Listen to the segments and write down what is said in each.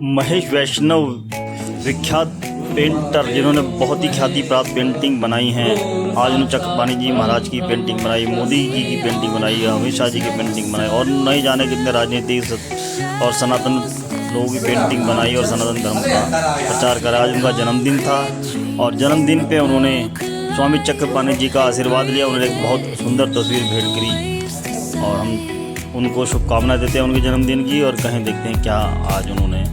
महेश वैष्णव विख्यात पेंटर जिन्होंने बहुत ही ख्याति प्राप्त पेंटिंग बनाई हैं। आज उन्होंने चक्रपाणी जी महाराज की पेंटिंग बनाई, मोदी जी की पेंटिंग बनाई, अमित शाह जी की पेंटिंग बनाई और नहीं जाने कितने राजनीतिक और सनातन लोगों की पेंटिंग बनाई और सनातन धर्म का प्रचार करा। आज उनका जन्मदिन था और जन्मदिन पे उन्होंने स्वामी चक्रपाणी जी का आशीर्वाद लिया। उन्होंने एक बहुत सुंदर तस्वीर भेंट करी और हम उनको शुभकामनाएं देते हैं उनके जन्मदिन की। और कहीं देखते हैं क्या आज उन्होंने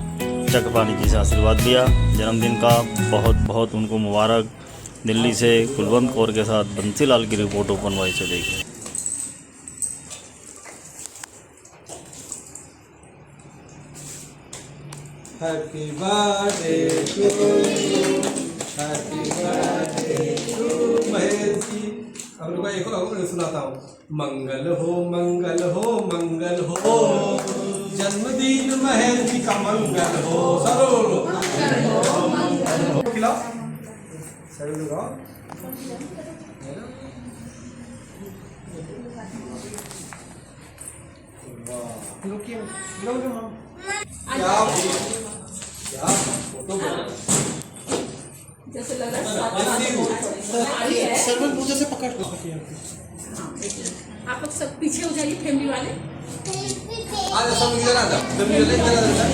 चक्रपाणी जी से आशीर्वाद लिया जन्मदिन का। बहुत बहुत उनको मुबारक। दिल्ली से कुलवंत कौर के साथ बंसीलाल की रिपोर्ट ओपन वॉइस से देखिए। Happy birthday to you, happy birthday to Mahesh ji. हम लोग एक और सुनाता हूँ। मंगल हो मंगल हो मंगल हो, जन्मदिन महेश जी का मंगल हो। सरो खिलाओ, सरो लगाओ। क्या क्या फोटो जैसे लग सर्वन पूजा से पकड़ लो। आप लोग सब पीछे हो जाइए, फैमिली वाले। आजा सब इधर आजा, सब इधर आजा।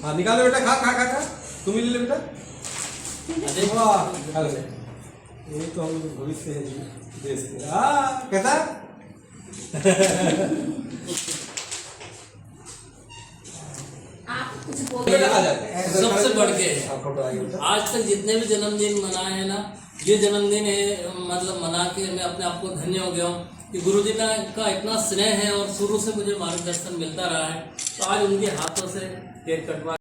हाँ निकालो बेटा, खा खा खा खा। तुम ही ले लो बेटा। अरे वाह, खा ले। ये तो हम भविष्य है जी देश के। कैसा आप कुछ बोल सबसे बढ़ के आज तक जितने भी जन्मदिन मनाए हैं ना, ये जन्मदिन है मतलब मना के मैं अपने आप को धन्य हो गया हूँ कि गुरुजी का इतना स्नेह है और शुरू से मुझे मार्गदर्शन मिलता रहा है। तो आज उनके हाथों से केक कटवा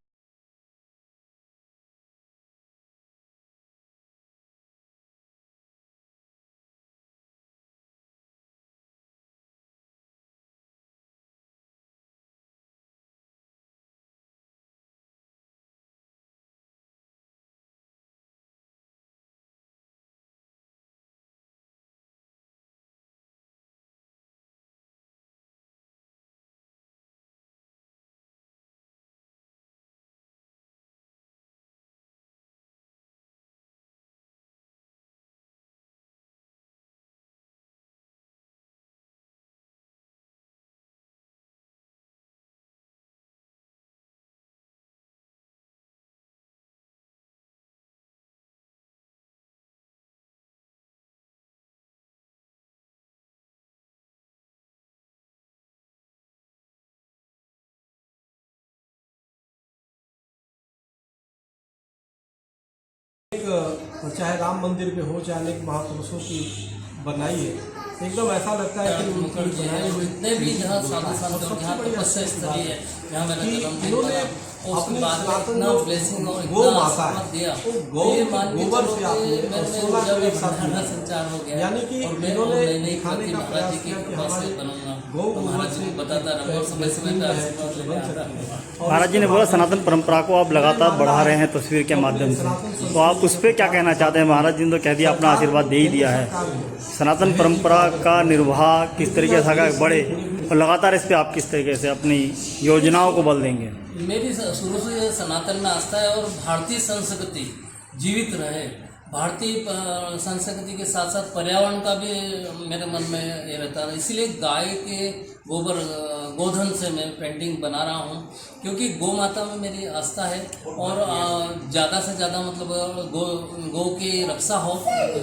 चाहे राम मंदिर पे हो, चाहे अनेक महापुरुषों की बनाई है, एकदम ऐसा लगता है कि उनकी बनाई हुई जितने भी जहाँ साधु संत और जहाँ तपस्या स्थली है, जहाँ मैंने जन्मदिन इन्होंने मनाया, उसके अपने बाद सनातन इतना जो ब्लेसिंग और गौ इतना माता है, आशीर्वाद दिया, वो गौ ये मान के गोबर चलो से कि आपने मेरे और में सोलह ऊर्जा का भी एक साथ भंडारा मिला। संचार हो गया। यानी कि और मैं इन्होंने नई नई दिखाने कृति का महाराज जी प्रयास की किया कि कृपा से हमारे बनूंगा, गौ तो महाराज जी को बताता रहा और समय समय पर आशीर्वाद लेने आता रहा। महाराज जी ने बोला सनातन परंपरा को आप लगातार बढ़ा रहे हैं तस्वीर के माध्यम से, तो आप उस पर क्या कहना चाहते हैं? महाराज जी ने तो कह दिया, अपना आशीर्वाद दे ही दिया है। सनातन परंपरा का निर्वाह किस तरीके से आगे बढ़े और लगातार इस पर आप किस तरीके से अपनी योजनाओं को बल देंगे? मेरी शुरू से सनातन में आस्था है और भारतीय संस्कृति जीवित रहे। भारतीय संस्कृति के साथ साथ पर्यावरण का भी मेरे मन में ये रहता है। इसीलिए गाय के गोबर गोधन से मैं पेंटिंग बना रहा हूँ, क्योंकि गौ माता में मेरी आस्था है और ज़्यादा से ज़्यादा मतलब गौ की रक्षा हो,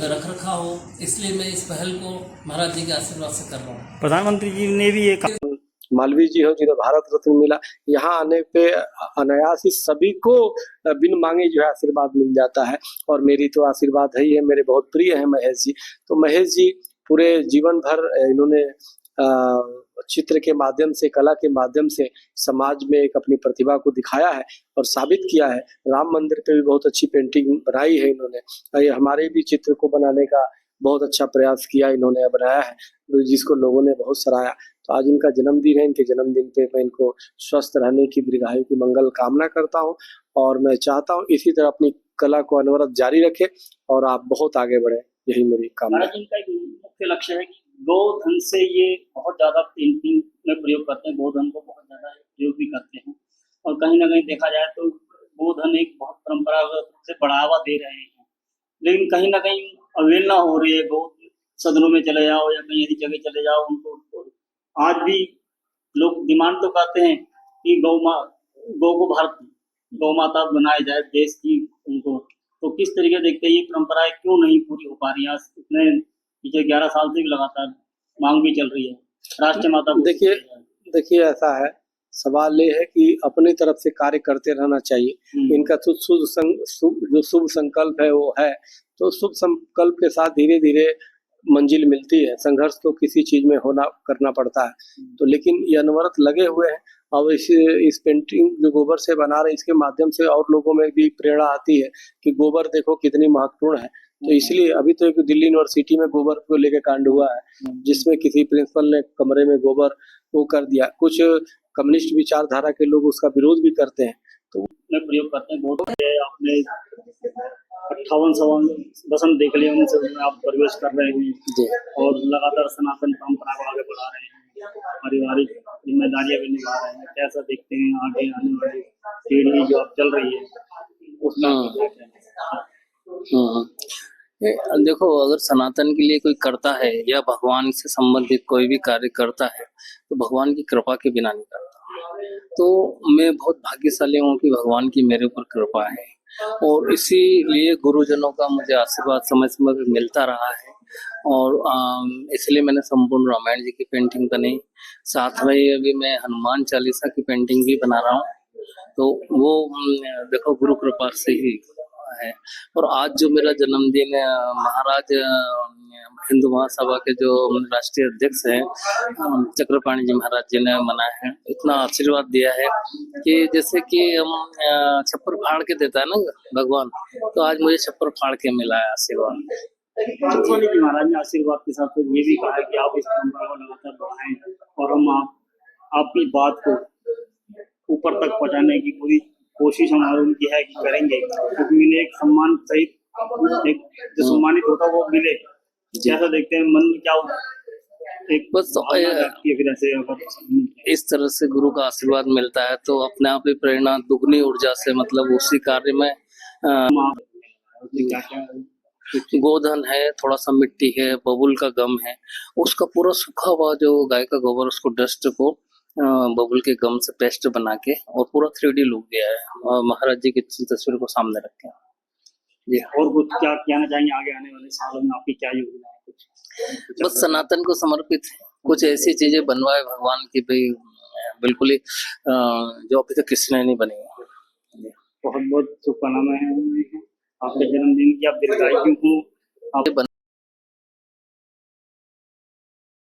रख रखाव हो, इसलिए मैं इस पहल को महाराज जी के आशीर्वाद से कर रहा हूँ। प्रधानमंत्री जी ने भी एक मालवीय जी हो जिन्हें भारत रत्न मिला, यहाँ आने पे अनायास ही सभी को बिन मांगे जो है आशीर्वाद मिल जाता है। और मेरी तो आशीर्वाद है ही है, मेरे बहुत प्रिय है महेश जी। तो महेश जी पूरे जीवन भर इन्होंने चित्र के माध्यम से, कला के माध्यम से समाज में एक अपनी प्रतिभा को दिखाया है और साबित किया है। राम मंदिर पे भी बहुत अच्छी पेंटिंग बनाई है इन्होंने। ये हमारे भी चित्र को बनाने का बहुत अच्छा प्रयास किया इन्होंने, बनाया है, जिसको लोगों ने बहुत सराहा। तो आज इनका जन्मदिन है, इनके जन्मदिन पे मैं इनको स्वस्थ रहने की, दीर्घायु की मंगल कामना करता हूँ और मैं चाहता हूँ इसी तरह अपनी कला को अनवरत जारी रखें और आप बहुत आगे बढ़े, यही मेरी कामना है। मुख्य लक्ष्य है कि गोधन से ये बहुत ज़्यादा पेंटिंग में प्रयोग करते हैं, गोधन को बहुत ज़्यादा प्रयोग भी करते हैं। और कहीं ना कहीं देखा जाए तो गोधन एक बहुत परंपरागत रूप से बढ़ावा दे रहे हैं, लेकिन कहीं ना कहीं अवहेलना हो रही है। गौ सदनों में चले जाओ या कहीं ऐसी जगह चले जाओ, उनको आज भी लोग डिमांड तो करते हैं कि गौ को गौ माता बनाया जाए देश की उनको। तो किस तरीके देखते हैं ये परंपराएं क्यों नहीं पूरी हो पा रही हैं? आज इतने पिछले 11 साल से भी लगातार मांग भी चल रही है राष्ट्रीय माता को। देखिए ऐसा है, सवाल ये है कि अपनी तरफ से कार्य करते रहना चाहिए। इनका जो शुभ संकल्प है वो है, तो शुभ संकल्प के साथ धीरे धीरे मंजिल मिलती है। संघर्ष तो किसी चीज में करना पड़ता है, तो लेकिन ये अनवरत लगे हुए हैं। और इस पेंटिंग जो गोबर से बना रहे हैं, इसके माध्यम से और लोगों में भी प्रेरणा आती है कि गोबर देखो कितनी महत्वपूर्ण है। तो इसलिए अभी तो एक दिल्ली यूनिवर्सिटी में गोबर को लेकर कांड हुआ है, जिसमें किसी प्रिंसिपल ने कमरे में गोबर वो कर दिया। कुछ कम्युनिस्ट विचारधारा के लोग उसका विरोध भी करते हैं। तो में प्रयोग करते हैं। बहुत आपने 58 बसंत देख लिया, उनसे आप प्रवेश कर रहे हैं और लगातार सनातन परंपरा को आगे बढ़ा रहे हैं, पारिवारिक जिम्मेदारियां भी निभा रहे हैं। कैसा देखते हैं आगे आने वाली पीढ़ी जो अब चल रही है उसमें? देखो, अगर सनातन के लिए कोई करता है या भगवान से संबंधित कोई भी कार्य करता है तो भगवान की कृपा के बिना नहीं करता। तो मैं बहुत भाग्यशाली हूँ कि भगवान की मेरे ऊपर कृपा है, और इसीलिए गुरुजनों का मुझे आशीर्वाद समय समय पर मिलता रहा है। और इसलिए मैंने संपूर्ण रामायण जी की पेंटिंग बनी, साथ में अभी मैं हनुमान चालीसा की पेंटिंग भी बना रहा हूँ। तो वो देखो गुरु कृपा से ही है। और आज जो मेरा जन्मदिन महाराज हिंदू महासभा के जो राष्ट्रीय अध्यक्ष हैं चक्रपाणी जी महाराज जी ने मनाया है। इतना आशीर्वाद दिया है कि जैसे कि हम छप्पर फाड़ के देता है ना भगवान, तो आज मुझे छप्पर फाड़ के मिला है आशीर्वाद। चक्रपाणी जी महाराज ने आशीर्वाद के साथ ये भी कहा है कि आप इस परंपरा को लगातार बढ़ाएं और हम आपकी बात को ऊपर तक पहुंचाने की पूरी कोशिश हमारी उनकी है कि करेंगे, क्योंकि इन्हें एक सम्मान सहित एक जो सम्मानित होता वो मिले। जैसा देखते हैं मन में क्या एक बस फिर ऐसे अगर इस तरह से गुरु का आशीर्वाद मिलता है तो अपने आप ही प्रेरणा दुगनी ऊर्जा से मतलब उसी कार्य में गोधन है, थोड़ा सा मिट्टी है, बबुल का गम है, उसका पूरा सूखा हुआ जो गाय का गोबर उसको डस्ट को बबुल के गम से पेस्ट बना के और पूरा 3D लुक दिया है और महाराज जी की तस्वीर को सामने रखे। जी, और कुछ क्या कहना चाहेंगे आगे आने वाले सालों में आपकी क्या योजना है? कुछ बस सनातन को समर्पित है, कुछ ऐसी चीजें बनवाए भगवान की भाई बिल्कुल ही जो अभी तक किसी ने नहीं बनी है। बहुत बहुत शुभकामनाएं आपके जन्मदिन की, आप दीर्घायु हो।